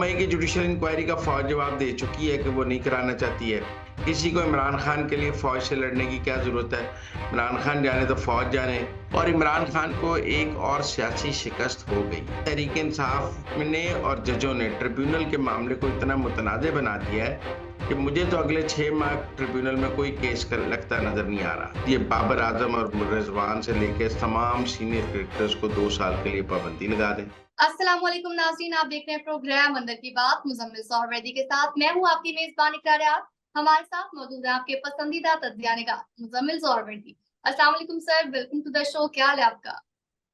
मई की judicial inquiry का फौज जवाब दे चुकी है कि वो नहीं कराना चाहती है। किसी को इमरान खान के लिए फौज से लड़ने की क्या जरूरत है? इमरान खान जाने तो फौज जाने। और इमरान खान को एक और सियासी शिकस्त हो गई। तहरीक इंसाफ ने और जजों ने ट्रिब्यूनल के मामले को इतना मुतनाज़ बना दिया है कि मुझे तो अगले 6 माह ट्रिब्यूनल में कोई केस कर लगता नजर नहीं आ रहा। ये बाबर आजम और रिजवान से लेकर तमाम सीनियर क्रिकेटर्स को 2 साल के लिए पाबंदी लगा दें। अस्सलाम वालेकुम नाज़रीन, आप देख रहे हैं प्रोग्राम अंदर की बात मुज़म्मिल सोहरवर्दी के साथ। मैं हूं आपकी मेज़बान इकरार आर। हमारे साथ मौजूद है आपके पसंदीदा तज्ज़ियानिगार मुज़म्मिल सोहरवर्दी। अस्सलाम वालेकुम sir, welcome to the show. क्या हाल है आपका?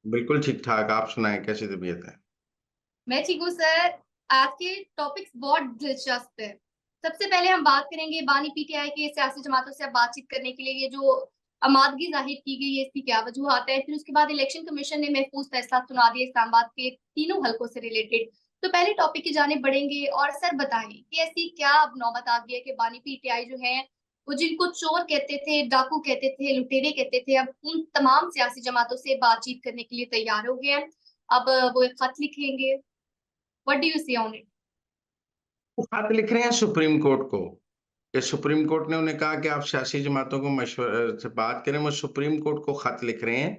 बिल्कुल ठीक-ठाक, आप सुनाएँ कैसी तबीयत है? मैं ठीक हूँ सर। आज के टॉपिक्स बहुत दिलचस्प है। सबसे पहले हम बात करेंगे बानी पीटीआई के सियासी जमातों से अब बातचीत करने के लिए ये जो आमादगी ज़ाहिर की गई है, इसकी क्या वजूहात है? फिर उसके बाद इलेक्शन कमीशन ने महफूज फैसला सुना दिया इस्लामाबाद के तीनों हलकों से रिलेटेड। तो पहले टॉपिक की जानिब बढ़ेंगे और सर बताएं कि ऐसी क्या अब नौबत आ गई है कि बानी पीटीआई जो है, वो जिनको चोर कहते थे, डाकू कहते थे, लुटेरे कहते थे, अब उन तमाम सियासी जमातों से बातचीत करने के लिए तैयार हो गए हैं। अब वो एक खत लिखेंगे। व्हाट डू यू से ऑन इट? वो खत लिख रहे हैं सुप्रीम कोर्ट को, कि सुप्रीम कोर्ट ने उन्हें कहा कि आप सियासी जमातों को से बात करें। वो सुप्रीम कोर्ट को खत लिख रहे हैं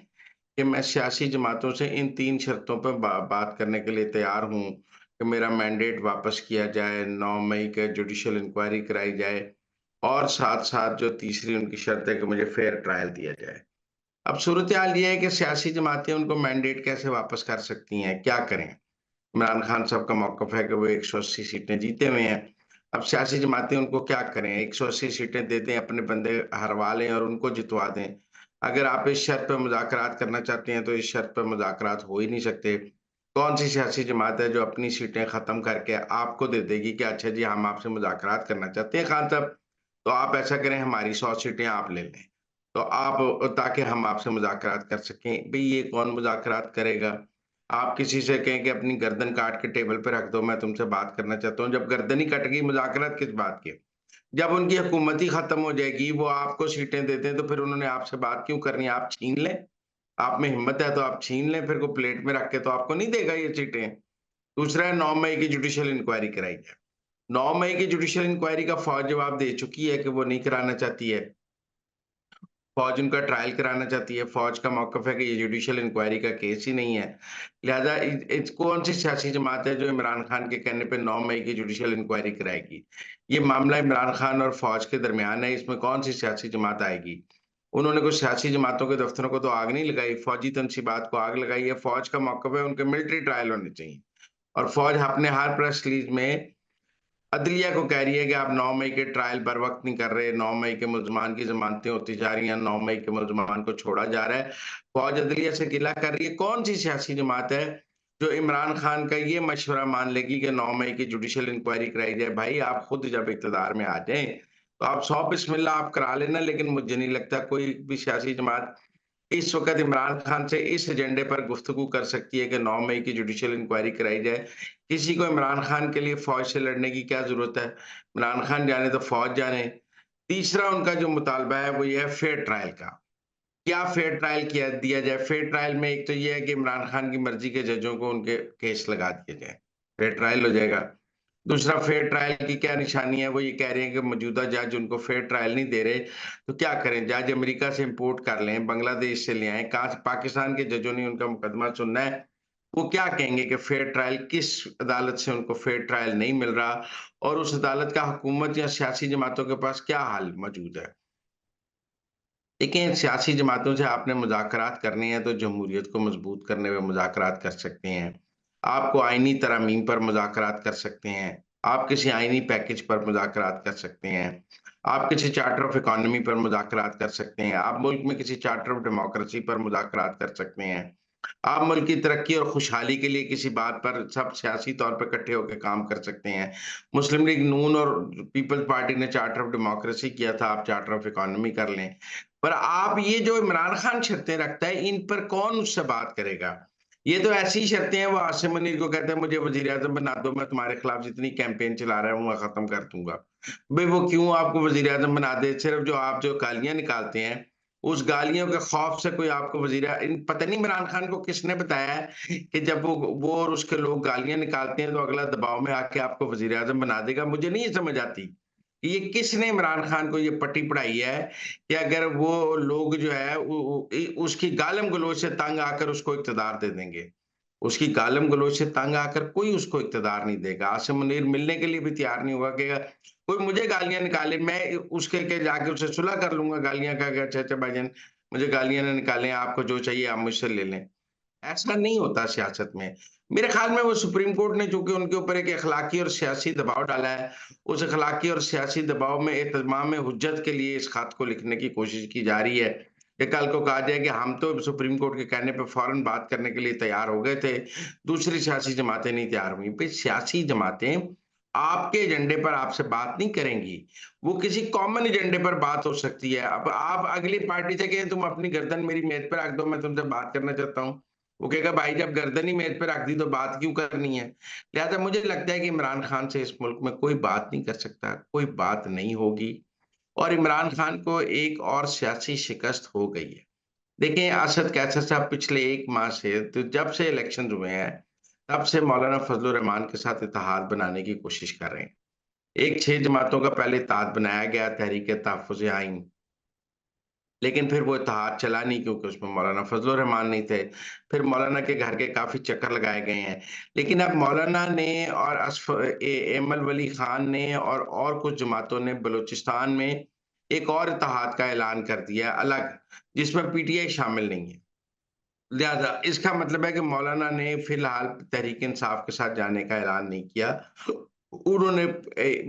कि मैं सियासी जमातों से इन 3 शर्तों पर बात करने के लिए तैयार हूँ कि मेरा मैंडेट वापस किया जाए, 9 मई के जुडिशियल इंक्वायरी कराई जाए और साथ-साथ जो तीसरी उनकी शर्त है कि मुझे फेयर ट्रायल दिया जाए। अब सूरत-ए-हाल ये है कि सियासी जमातें उनको मैंडेट कैसे वापस कर सकती हैं, क्या करें? इमरान खान साहब का मौक़िफ़ है कि वो 180 सीटें जीते हुए हैं। अब सियासी जमातें उनको क्या करें? 180 सीटें दे दें, अपने बंदे हरवा लें और उनको जितवा दें। अगर आप इस शर्त पे मुज़ाकरात करना चाहते हैं, तो इस शर्त पे मुज़ाकरात हो ही नहीं सकते। कौन-सी सियासी जमात है जो अपनी सीटें ख़त्म करके आपको दे देगी कि अच्छा जी, हम आपसे मुज़ाकरात करना चाहते हैं खान साहब, तो आप ऐसा करें हमारी 100 सीटें आप ले लें। तो आप ताकि हम आपसे मुज़ाकरात कर सकें। भई ये कौन मुज़ाकरात करेगा? आप किसी से कहें कि अपनी गर्दन काट के टेबल पे रख दो, मैं तुमसे बात करना चाहता हूँ। जब गर्दन ही कट गई, मुज़ाकरात किस बात की? जब उनकी हुकूमत ही खत्म हो जाएगी, वो आपको सीटें देते हैं, तो फिर उन्होंने आपसे बात क्यों करनी है? आप छीन लें। आप में हिम्मत है तो आप छीन लें, फिर वो प्लेट में रख के तो आपको नहीं देगा ये सीटें। दूसरा है 9 मई की जुडिशियल इंक्वायरी कराई जाए। 9 मई की जुडिशियल इंक्वायरी का फौज जवाब दे चुकी है कि वो नहीं कराना चाहती है। फौज उनका ट्रायल कराना चाहती है। फौज का मौक़िफ़ है कि ये जुडिशियल इंक्वायरी का केस ही नहीं है। लिहाज़ा इ कौन-सी सियासी जमात है जो इमरान खान के कहने पे 9 मई की जुडिशियल इंक्वायरी कराएगी? ये मामला इमरान खान और फौज के दरमियान है, इसमें कौन-सी सियासी जमात आएगी? उन्होंने कुछ सियासी जमातों के दफ्तरों को तो आग नहीं लगाई, फौजी तनसीबात को आग लगाई है। फौज का मौक़िफ़ है उनके मिलिट्री ट्रायल होने चाहिए और फौज अपने हर प्रेस रिलीज़ में अदलिया को कह रही है कि आप 9 मई के ट्रायल बर वक़्त नहीं कर रहे, 9 मई के मुल्ज़मान की ज़मानतें होती जा रही हैं, 9 मई के मुल्ज़मान को छोड़ा जा रहा है। फ़ौज अदलिया से गिला कर रही है। कौन-सी सियासी जमात है, जो इमरान खान का ये मशवरा मान लेगी कि 9 मई की जुडिशियल इंक्वायरी कराई जाए? भाई, आप खुद जब इक़्तिदार में आ जाएँ, तो आप 100 बिस्मिल्लाह आप करा लेना, लेकिन मुझे नहीं लगता कोई भी सियासी जमात इस वक़्त इमरान खान से इस एजेंडे पर गुफ्तगू कर सकती है कि 9 मई की जुडिशियल इंक्वायरी कराई जाए। किसी को इमरान खान के लिए फ़ौज से लड़ने की क्या ज़रूरत है? इमरान खान जाने तो फ़ौज जाने। तीसरा उनका जो मुतालबा है वो ये है फेयर ट्रायल का। क्या फेयर ट्रायल किया दिया जाए? फेयर ट्रायल में एक तो ये है कि इमरान खान की मर्ज़ी के जजों को उनके केस लगा दिए जाएँ। फेयर ट्रायल हो जाएगा। दूसरा फेयर ट्रायल की क्या निशानी है? वो ये कह रहे हैं कि मौजूदा जज उनको फेयर ट्रायल नहीं दे रहे, तो क्या करें? जज अमेरिका से इम्पोर्ट कर लें, बांग्लादेश से ले आएँ, कहाँ से पाकिस्तान के जजों ने उनका मुकदमा सुनना है, वो क्या कहेंगे कि फेयर ट्रायल किस अदालत से उनको फेयर ट्रायल नहीं मिल रहा और उस अदालत का हुकूमत या सियासी जमातों के पास क्या हल मौजूद है? देखिए, सियासी जमातों से आपने मुज़ाकरात करने हैं, तो जमहूरियत को मज़बूत करने में मुज़ाकरात कर सकते हैं। आपको आईनी तरमीम पर मुज़ाकरात कर सकते हैं। आप किसी आईनी पैकेज पर मुज़ाकरात कर सकते हैं। आप किसी चार्टर ऑफ इकोनॉमी पर मुज़ाकरात कर सकते हैं। आप मुल्क में किसी चार्टर ऑफ डेमोक्रेसी पर मुज़ाकरात कर सकते हैं। आप मुल्क की तरक्की और खुशहाली के लिए किसी बात पर सब सियासी तौर पे इकट्ठे होके काम कर सकते हैं। मुस्लिम लीग नून और पीपल्स पार्टी ने चार्टर ऑफ डेमोक्रेसी किया था, आप चार्टर ऑफ इकोनॉमी कर लें। पर आप ये जो इमरान खान शर्तें रखता है, इन पर कौन उससे बात करेगा? ये तो ऐसी शर्तें हैं, वो आसिम मुनीर को कहते हैं, मुझे वज़ीर-ए-आज़म बना दो, मैं तुम्हारे खिलाफ जितनी कैंपेन चला रहा हूँ, मैं खत्म कर दूँगा। भई वो क्यों आपको वज़ीर-ए-आज़म बना दे? सिर्फ जो आप जो गालियाँ निकालते हैं, उस गालियों के खौफ से कोई आपको पता नहीं इमरान खान को किसने बताया है कि जब वो और उसके लोग गालियां निकालते हैं तो अगला दबाव में आके आपको वजीर आजम बना देगा। मुझे नहीं ये समझ आती कि ये किसने इमरान खान को ये पट्टी पढ़ाई है कि अगर वो लोग जो है उसकी गालम गलोच से तंग आकर उसको इक्तदार दे देंगे। उसकी गालम गलोच से तंग आकर कोई उसको इक्तदार नहीं देगा। आसिम मुनीर मिलने के लिए भी तैयार नहीं होगा कि कोई मुझे गालियां निकाले, मैं उसके के जाके उससे सुलह कर लूंगा गालियां का कि अच्छा अच्छा भाईजान मुझे गालियां ना निकालें, आपको जो चाहिए आप मुझसे ले लें। ऐसा नहीं होता सियासत में। मेरे ख्याल में वो सुप्रीम कोर्ट ने चूंकि उनके ऊपर एक अखलाकी और सियासी दबाव डाला है, उस अखलाकी और सियासी दबाव में एहतमाम हुज्जत के लिए इस खत को लिखने की कोशिश की जा रही है कि कल को कहा जाए कि हम तो सुप्रीम कोर्ट के कहने पे फौरन बात करने के लिए तैयार हो गए थे, दूसरी सियासी जमातें नहीं तैयार हुई। भाई सियासी जमातें आपके एजेंडे पर आपसे बात नहीं करेंगी, वो किसी कॉमन एजेंडे पर बात हो सकती है। अब आप अगली पार्टी से कहें तुम अपनी गर्दन मेरी मेज पर रख दो, मैं तुमसे बात करना चाहता हूँ, वो कहेगा भाई जब गर्दन ही मेज पे रख दी तो बात क्यों करनी है। लिहाजा मुझे लगता है कि इमरान खान से इस मुल्क में कोई बात नहीं कर सकता, कोई बात नहीं होगी और इमरान खान को एक और सियासी शिकस्त हो गई है। देखिए असद कैसर साहब पिछले 1 माह से तो जब से इलेक्शन हुए हैं, तब से मौलाना फजलुर रहमान के साथ इत्तेहाद बनाने की कोशिश कर रहे हैं। एक 6 जमातों का पहले इत्तेहाद बनाया गया तहरीक-ए-तहफ़्फ़ुज़ आइन, लेकिन फिर वो इत्तेहाद चला नहीं क्योंकि उसमें मौलाना फजलुर रहमान नहीं थे। फिर मौलाना के घर के काफ़ी चक्कर लगाए गए हैं। लेकिन अब मौलाना ने और एमल वली खान ने और कुछ जमातों ने बलूचिस्तान में एक और इत्तेहाद का ऐलान कर दिया अलग, जिसमें पीटीआई शामिल नहीं है। लिहाज़ा इसका मतलब है कि मौलाना ने फिलहाल तहरीक इंसाफ के साथ जाने का ऐलान नहीं किया। उन्होंने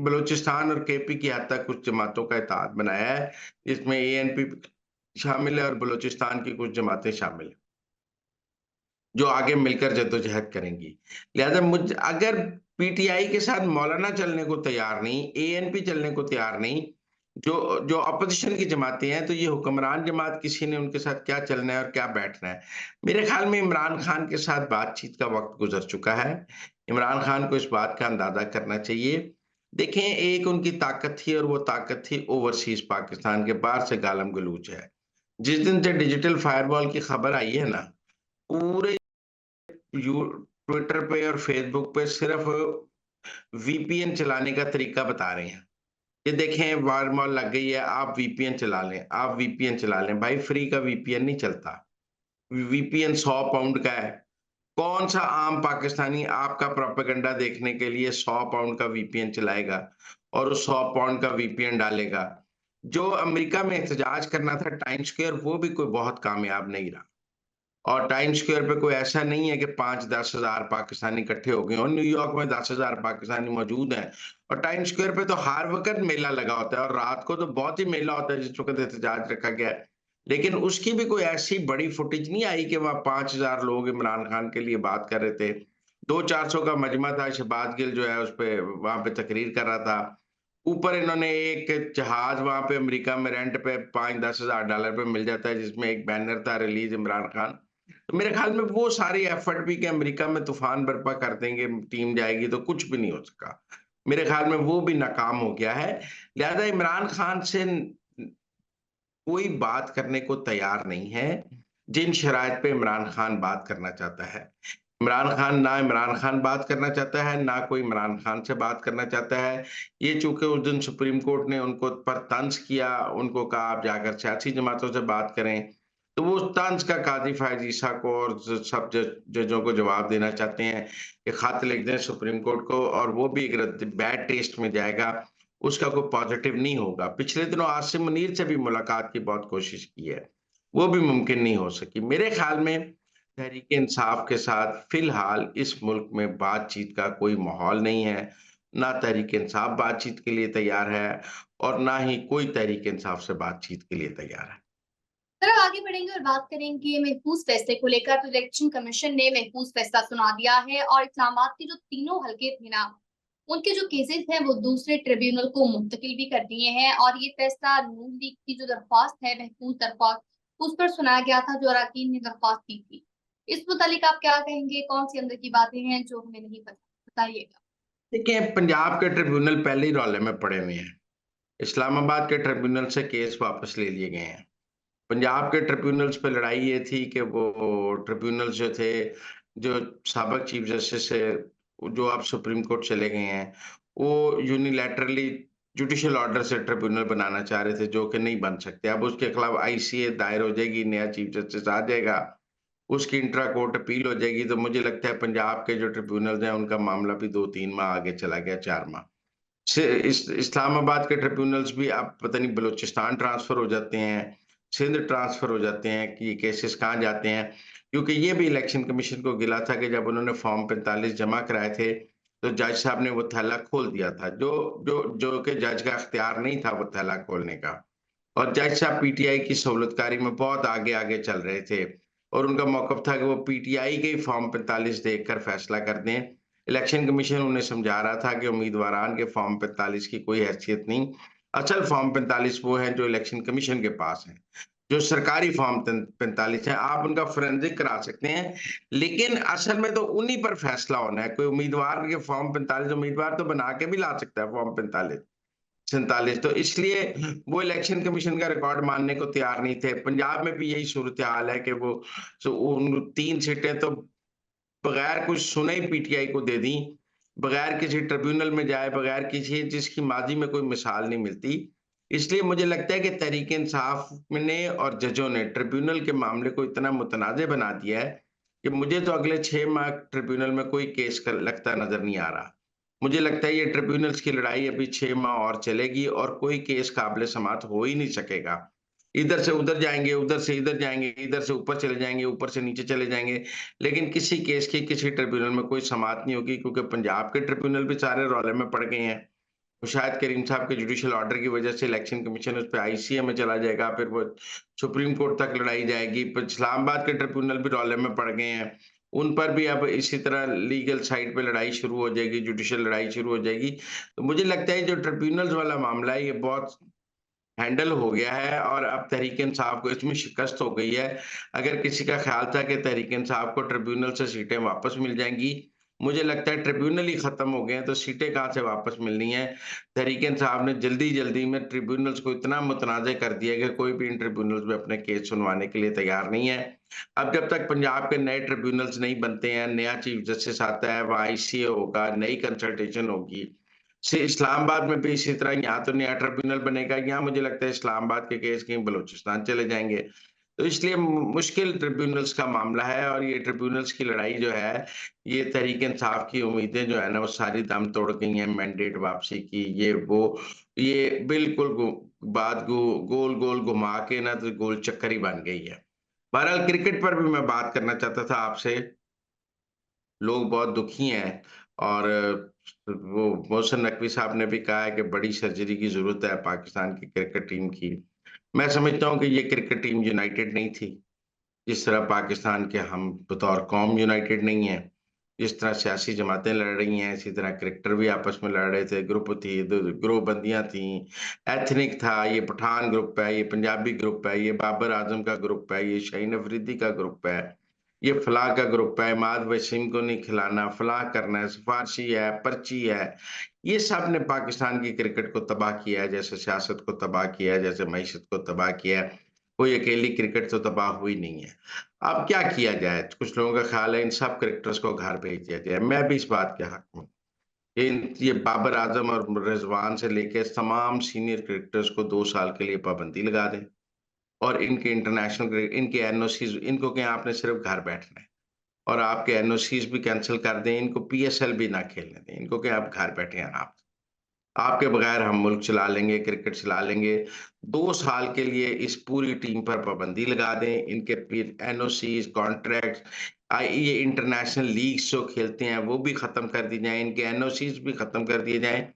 बलूचिस्तान और केपी की हद तक कुछ जमातों का इत्तेहाद बनाया है, जिसमें एएनपी शामिल है और बलूचिस्तान की कुछ जमातें शामिल हैं, जो आगे मिलकर जद्दोजहद करेंगी। लिहाज़ा अगर पीटीआई के साथ मौलाना चलने को तैयार नहीं, एएनपी चलने को तैयार नहीं, जो जो अपोज़िशन की जमातें हैं, तो ये हुक्मरान जमात किसी ने उनके साथ क्या चलना है और क्या बैठना है। मेरे ख़्याल में इमरान खान के साथ बातचीत का वक़्त गुज़र चुका है। इमरान खान को इस बात का अंदाज़ा करना चाहिए। देखें, एक उनकी ताकत थी और वो ताकत थी ओवरसीज़ पाकिस्तान के बाहर से गालम गलूच है। जिस दिन से डिजिटल फायरवॉल की खबर आई है ना, पूरे यू ट्विटर पे और फेसबुक पे सिर्फ वीपीएन चलाने का तरीका बता रहे हैं। ये देखें वारमॉल लग गई है, आप वीपीएन चला लें, आप वीपीएन चला लें। भाई फ्री का वीपीएन नहीं चलता। वीपीएन 100 पाउंड का है। कौन सा आम पाकिस्तानी आपका प्रोपेगेंडा देखने के लिए 100 पाउंड का वीपीएन चलाएगा और उस 100 पाउंड का वीपीएन डालेगा। जो अमेरिका में एहतजाज करना था टाइम स्क्वायर, वो भी कोई बहुत कामयाब नहीं रहा। और टाइम स्क्वायर पे कोई ऐसा नहीं है कि 5-10 हज़ार पाकिस्तानी इकट्ठे हो गए और न्यूयॉर्क में 10 हज़ार पाकिस्तानी मौजूद हैं। और टाइम स्क्वायर पे तो हर वक़्त मेला लगा होता है और रात को तो बहुत ही मेला होता है जिस वक़्त एहतजाज रखा गया है। लेकिन उसकी भी कोई ऐसी बड़ी फुटेज नहीं आई कि वहाँ 5,000 लोग इमरान खान के लिए बात कर रहे थे। 200-400 का मजमा था, शहबाज गिल जो है उस पे वहाँ पे तकरीर कर रहा था। ऊपर इन्होंने एक जहाज वहाँ पे अमेरिका में रेंट पे 5-10 हज़ार डॉलर पे मिल जाता है जिसमें एक बैनर था रिलीज़ इमरान खान। तो मेरे ख्याल में वो सारी एफर्ट भी कि अमेरिका में तूफान बर्पा कर देंगे, टीम जाएगी तो कुछ भी नहीं हो सका। मेरे ख्याल में वो भी नाकाम हो गया है। लिहाज़ा इमरान खान से कोई बात करने को तैयार नहीं है, जिन शराइत पे इमरान खान बात करना चाहता है। इमरान खान बात करना चाहता है, ना कोई इमरान खान से बात करना चाहता है। ये चूँकि उस दिन सुप्रीम कोर्ट ने उनको पर तंज़ किया, उनको कहा आप जाकर सियासी जमातों से बात करें, तो वो उस तंज़ का काज़ी फ़ायज़ ईसा को और सब जजों को जवाब देना चाहते हैं कि खत लिख दें सुप्रीम कोर्ट को और वो भी एक बैड टेस्ट में जाएगा, उसका कोई पॉज़िटिव नहीं होगा। पिछले दिनों आसिम मुनीर से भी मुलाकात की बहुत कोशिश की है, वो भी मुमकिन नहीं हो सकी। मेरे ख़्याल में तहरीक-ए-इंसाफ के साथ फ़िलहाल इस मुल्क में बातचीत का कोई माहौल नहीं है। ना तहरीक-ए-इंसाफ बातचीत के लिए तैयार है और ना ही कोई तहरीक-ए-इंसाफ से बातचीत के लिए तैयार है। सर अब आगे बढ़ेंगे और बात करेंगे महफूज फैसले को लेकर। तो इलेक्शन कमीशन ने महफूज फैसला सुना दिया है और इस्लामाबाद के जो तीनों हलके थे ना, उनके जो केसेस हैं वो दूसरे ट्रिब्यूनल को मुंतकिल भी कर दिए हैं। और ये फैसला नून लीग की जो दरख्वास्त है, महफूज दरख्वास्त, उस पर सुनाया गया था जो अरकान ने दरख्वास्त की थी। इस मुतालिक आप क्या कहेंगे? कौन सी अंदर की बातें हैं जो हमें नहीं पता? बताइएगा। देखिए, पंजाब के ट्रिब्यूनल पहले ही रौले में पड़े हुए हैं। इस्लामाबाद के ट्रिब्यूनल से केस वापस ले लिए गए हैं। पंजाब के ट्रिब्यूनल्स पे लड़ाई ये थी कि वो ट्रिब्यूनल्स जो थे, जो साबिक चीफ जस्टिस है, जो अब सुप्रीम कोर्ट चले गए हैं, वो यूनिलैटरली जुडिशियल ऑर्डर से ट्रिब्यूनल बनाना चाह रहे थे, जो कि नहीं बन सकते। अब उसके खिलाफ आईसीए दायर हो जाएगी, नया चीफ जस्टिस आ जाएगा, उसकी इंट्रा कोर्ट अपील हो जाएगी, तो मुझे लगता है पंजाब के जो ट्रिब्यूनल्स हैं, उनका मामला भी 2-3 माह आगे चला गया, 4 माह। से इस्लामाबाद के ट्रिब्यूनल्स भी अब पता नहीं बलूचिस्तान ट्रांसफर हो जाते हैं, सिंध ट्रांसफर हो जाते हैं कि ये केसेस कहाँ जाते हैं। क्योंकि ये भी इलेक्शन कमीशन को गिला था कि जब उन्होंने फॉर्म 45 जमा कराए थे, तो जज साहब ने वो थैला खोल दिया था, जो जो जो कि जज का इख्तियार नहीं था वो थैला खोलने का। और जज साहब पीटीआई की सहूलतकारी में बहुत आगे-आगे चल रहे थे और उनका मौक़िफ़ था कि वो पीटीआई के ही फॉर्म 45 देखकर फैसला कर दें। इलेक्शन कमीशन उन्हें समझा रहा था कि उम्मीदवारान के फॉर्म 45 की कोई हैसियत नहीं। असल फॉर्म 45 वो हैं जो इलेक्शन कमीशन के पास हैं। जो सरकारी फॉर्म 45 है, आप उनका फोरेंसिक करा सकते हैं, लेकिन असल में तो उन्हीं पर फैसला होना है। कोई उम्मीदवार के फॉर्म 45 उम्मीदवार तो बना के भी ला सकता है फॉर्म 45। 47 तो इसलिए वो इलेक्शन कमीशन का रिकॉर्ड मानने को तैयार नहीं थे। पंजाब में भी यही सूरत-ए-हाल है कि वो उन 3 सीटें तो बगैर कुछ सुने ही पीटीआई को दे दी, बगैर किसी ट्रिब्यूनल में जाए, बगैर किसी जिसकी माज़ी में कोई मिसाल नहीं मिलती। इसलिए मुझे लगता है कि तहरीक-ए-इंसाफ ने और जजों ने ट्रिब्यूनल के मामले को इतना मुतनाज़ बना दिया है कि मुझे तो अगले 6 माह ट्रिब्यूनल में कोई केस क लगता नज़र नहीं आ रहा। मुझे लगता है ये ट्रिब्यूनल्स की लड़ाई अभी 6 माह और चलेगी और कोई केस काबिल-ए-समाअत हो ही नहीं सकेगा। इधर से उधर जाएँगे, उधर से इधर जाएँगे, इधर से ऊपर चले जाएँगे, ऊपर से नीचे चले जाएँगे, लेकिन किसी केस की किसी ट्रिब्यूनल में कोई समाअत नहीं होगी, क्योंकि पंजाब के ट्रिब्यूनल भी सारे रौले में पड़ गए हैं। तो शायद करीम साहब के जुडिशियल ऑर्डर की वजह से इलेक्शन कमीशन उस पे आईसीए में चला जाएगा, फिर वो सुप्रीम कोर्ट तक लड़ाई जाएगी। फिर इस्लामाबाद के ट्रिब्यूनल भी रौले में पड़ गए हैं। उन पर भी अब इसी तरह लीगल साइड पे लड़ाई शुरू हो जाएगी, जुडिशियल लड़ाई शुरू हो जाएगी। तो मुझे लगता है जो ट्रिब्यूनल्स वाला मामला है, ये बहुत हैंडल हो गया है और अब तहरीक-ए-इंसाफ को इसमें शिकस्त हो गई है। अगर किसी का ख़्याल था कि तहरीक-ए-इंसाफ को ट्रिब्यूनल से सीटें वापस मिल जाएँगी, मुझे लगता है ट्रिब्यूनल ही ख़त्म हो गए हैं, तो सीटें कहाँ से वापस मिलनी है। तहरीक-ए-इंसाफ ने जल्दी-जल्दी में ट्रिब्यूनल्स को इतना मुतनाज़ कर दिया कि कोई भी इन ट्रिब्यूनल्स में अपने केस सुनवाने के लिए तैयार नहीं है। अब जब तक पंजाब के नए ट्रिब्यूनल्स नहीं बनते हैं, नया चीफ जस्टिस आता है, वहाँ आईसीए होगा, नई कंसल्टेशन होगी, से इस्लामाबाद में भी इसी तरह यहाँ तो नया ट्रिब्यूनल बनेगा, यहाँ मुझे लगता है इस्लामाबाद के केस कहीं बलूचिस्तान चले जाएँगे। तो इसलिए मुश्किल ट्रिब्यूनल्स का मामला है और ये ट्रिब्यूनल्स की लड़ाई जो है, ये तहरीक-ए-इंसाफ की उम्मीदें जो है ना, वो सारी दम तोड़ गई हैं मैंडेट वापसी की, ये वो, ये बिल्कुल बात गोल-गोल घुमा के ना तो गोल चक्कर ही बन गई है। बहरहाल क्रिकेट पर भी मैं बात करना चाहता था आपसे। लोग बहुत दुखी हैं और वो मोहसिन नकवी साहब ने भी कहा है कि बड़ी सर्जरी की ज़रूरत है पाकिस्तान की क्रिकेट टीम की। मैं समझता हूँ कि ये क्रिकेट टीम यूनाइटेड नहीं थी, जिस तरह पाकिस्तान के हम बतौर कौम यूनाइटेड नहीं हैं। जिस तरह सियासी जमातें लड़ रही हैं, इसी तरह क्रिकेटर भी आपस में लड़ रहे थे, ग्रुप थी, द ग्रोहबंदियाँ थीं, एथनिक था, ये पठान ग्रुप है, ये पंजाबी ग्रुप है, ये बाबर आज़म का ग्रुप है, ये शाहीन अफरीदी का ग्रुप है, ये फलाँ का ग्रुप है, इमाद वसीम को नहीं खिलाना, फलाँ करना है, सिफारशी है, पर्ची है। ये सब ने पाकिस्तान की क्रिकेट को तबाह किया है, जैसे सियासत को तबाह किया है, जैसे मईशत को तबाह किया है। कोई अकेली क्रिकेट तो तबाह हुई नहीं है। अब क्या किया जाए? कुछ लोगों का ख़्याल है इन सब क्रिकेटर्स को घर भेज दिया जाए। मैं भी इस बात के हक़ में हूँ। ये बाबर आज़म और रिज़वान से लेके तमाम सीनियर क्रिकेटर्स को 2 साल के लिए पाबंदी लगा दें और इनके इंटरनेशनल इनके एनओसीज़ इनको कहें आपने सिर्फ़ घर बैठना है और आपके एनओसीज़ भी कैंसल कर दें, इनको पीएसएल भी ना खेलने दें। इनको कहें आप घर बैठे आराम से। आपके बगैर हम मुल्क चला लेंगे, क्रिकेट चला लेंगे। 2 साल के लिए इस पूरी टीम पर पाबंदी लगा दें। इनके फिर एनओसीज़, कॉन्ट्रैक्ट्स ये इंटरनेशनल लीग्स जो खेलते हैं, वो भी ख़त्म कर दी जाएँ। इनके एनओसीज़ भी ख़त्म कर दिए जाएँ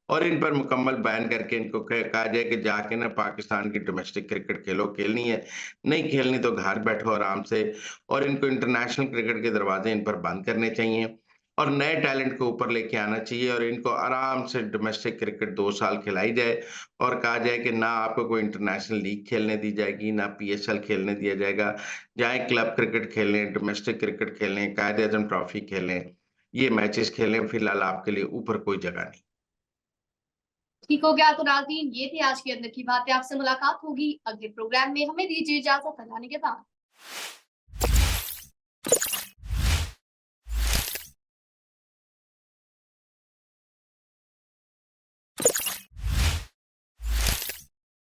और इन पर मुकम्मल बैन करके इनको कहा जाए कि जाके ना पाकिस्तान की डोमेस्टिक क्रिकेट खेलो, खेलनी है, नहीं खेलनी तो घर बैठो आराम से और इनको इंटरनेशनल क्रिकेट के दरवाज़े इन पर बंद करने चाहिए। और नए टैलेंट को ऊपर लेके आना चाहिए और इनको आराम से डोमेस्टिक क्रिकेट 2 साल खिलाई जाए और कहा जाए कि ना आपको कोई इंटरनेशनल लीग खेलने दी जाएगी, ना पीएसएल खेलने दिया जाएगा। जाएँ क्लब क्रिकेट खेलें, डोमेस्टिक क्रिकेट खेलें, कायदे-आज़म ट्रॉफी खेलें, ये मैचेस खेलें, फिलहाल आपके लिए ऊपर कोई जगह नहीं। ठीक हो गया। तो नाज़रीन, ये थी आज के अंदर की बातें। आपसे मुलाकात होगी अगले प्रोग्राम में। हमें दीजिए इजाजत। अल्लाह ने के बाद।